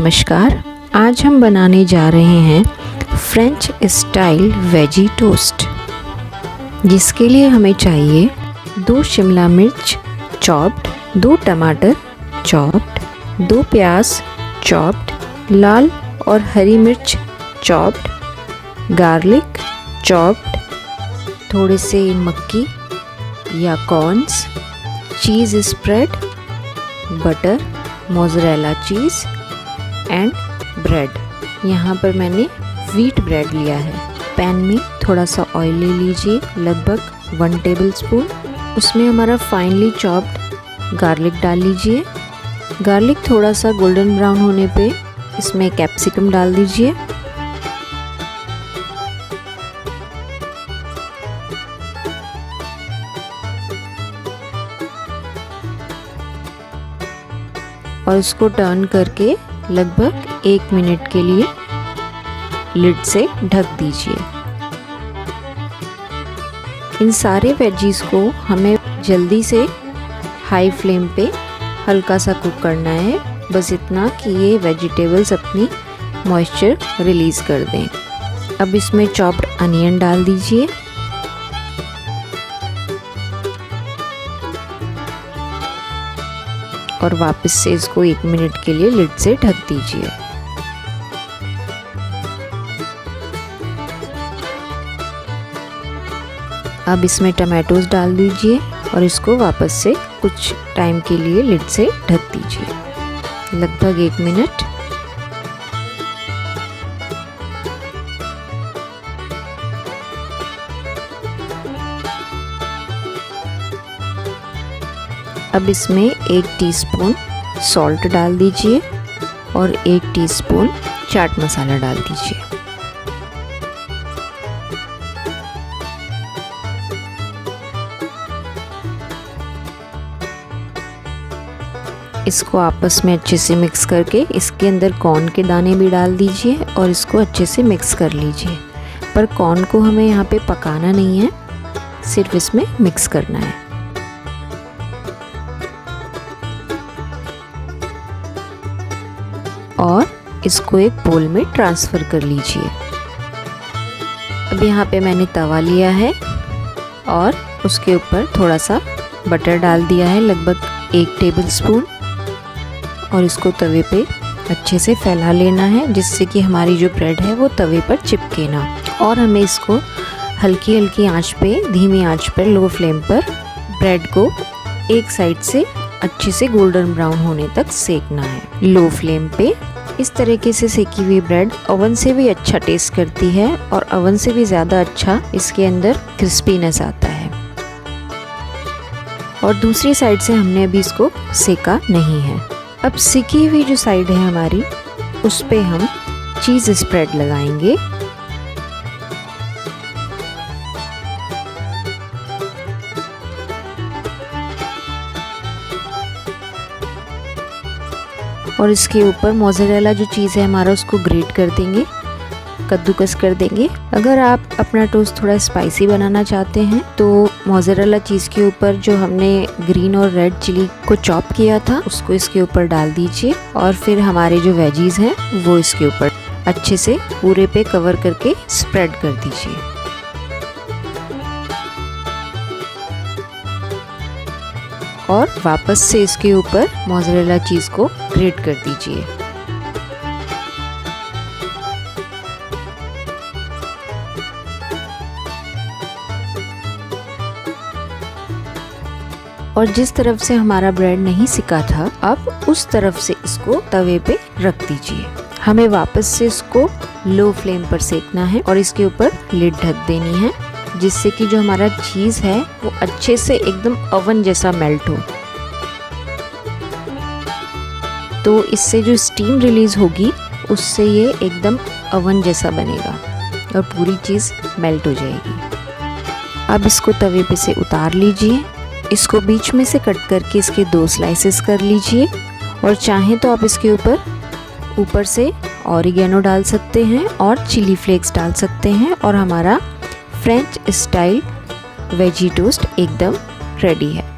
नमस्कार। आज हम बनाने जा रहे हैं फ्रेंच स्टाइल वेजी टोस्ट, जिसके लिए हमें चाहिए 2 शिमला मिर्च चॉप्ड, 2 टमाटर चॉप्ड, 2 प्याज चॉप्ड, लाल और हरी मिर्च चॉप्ड, गार्लिक चॉप्ड, थोड़े से मक्की या corns, cheese spread, butter, mozzarella cheese and bread. यहाँ पर मैंने व्हीट ब्रेड लिया है। पैन में थोड़ा सा ऑयल ले लीजिए, लगभग 1 टेबलस्पून। उसमें हमारा फाइनली चॉप्ड गार्लिक डाल लीजिए। गार्लिक थोड़ा सा गोल्डन ब्राउन होने पे इसमें कैप्सिकम डाल दीजिए। और इसको टर्न करके लगभग 1 मिनट के लिए लिड से ढक दीजिए। इन सारे वेजीज को हमें जल्दी से हाई फ्लेम पे हल्का सा कुक करना है, बस इतना कि ये वेजिटेबल्स अपनी मॉइस्चर रिलीज़ कर दें। अब इसमें चॉप्ड अनियन डाल दीजिए। और वापस से इसको 1 मिनट के लिए लिड से ढक दीजिए। अब इसमें टमाटोज डाल दीजिए और इसको वापस से कुछ टाइम के लिए लिड से ढक दीजिए, लगभग 1 मिनट। अब इसमें 1 टीस्पून सॉल्ट डाल दीजिए और 1 टीस्पून चाट मसाला डाल दीजिए। इसको आपस में अच्छे से मिक्स करके इसके अंदर कॉर्न के दाने भी डाल दीजिए और इसको अच्छे से मिक्स कर लीजिए। पर कॉर्न को हमें यहाँ पे पकाना नहीं है, सिर्फ इसमें मिक्स करना है। और इसको एक बोल में ट्रांसफ़र कर लीजिए। अब यहाँ पे मैंने तवा लिया है और उसके ऊपर थोड़ा सा बटर डाल दिया है, लगभग 1 टेबलस्पून। और इसको तवे पे अच्छे से फैला लेना है, जिससे कि हमारी जो ब्रेड है वो तवे पर चिपके ना। और हमें इसको हल्की हल्की आंच पे, धीमी आंच पर, लो फ्लेम पर ब्रेड को एक साइड से अच्छे से गोल्डन ब्राउन होने तक सेकना है, लो फ्लेम पे। इस तरीके से सेकी हुई ब्रेड ओवन से भी अच्छा टेस्ट करती है और ओवन से भी ज़्यादा अच्छा इसके अंदर क्रिस्पीनेस आता है। और दूसरी साइड से हमने अभी इसको सेका नहीं है। अब सेकी हुई जो साइड है हमारी, उस पे हम चीज़ स्प्रेड लगाएंगे। और इसके ऊपर मोज़रेला जो चीज़ है हमारा, उसको ग्रेट कर देंगे, कद्दूकस कर देंगे। अगर आप अपना टोस्ट थोड़ा स्पाइसी बनाना चाहते हैं तो मोज़रेला चीज़ के ऊपर जो हमने ग्रीन और रेड चिली को चॉप किया था, उसको इसके ऊपर डाल दीजिए। और फिर हमारे जो वेजीज हैं वो इसके ऊपर अच्छे से पूरे पे कवर करके स्प्रेड कर दीजिए। और वापस से इसके ऊपर मोज़रेला चीज़ को ग्रेट कर दीजिए। और जिस तरफ से हमारा ब्रेड नहीं सिका था, अब उस तरफ से इसको तवे पे रख दीजिए। हमें वापस से इसको लो फ्लेम पर सेकना है और इसके ऊपर लिड ढक देनी है, जिससे कि जो हमारा चीज़ है वो अच्छे से एकदम ओवन जैसा मेल्ट हो। तो इससे जो स्टीम रिलीज़ होगी, उससे ये एकदम ओवन जैसा बनेगा और पूरी चीज़ मेल्ट हो जाएगी। अब इसको तवे पे से उतार लीजिए। इसको बीच में से कट करके इसके 2 स्लाइसेस कर लीजिए। और चाहें तो आप इसके ऊपर से ऑरिगेनो डाल सकते हैं और चिली फ्लेक्स डाल सकते हैं। और हमारा फ्रेंच स्टाइल वेजी टोस्ट एकदम रेडी है।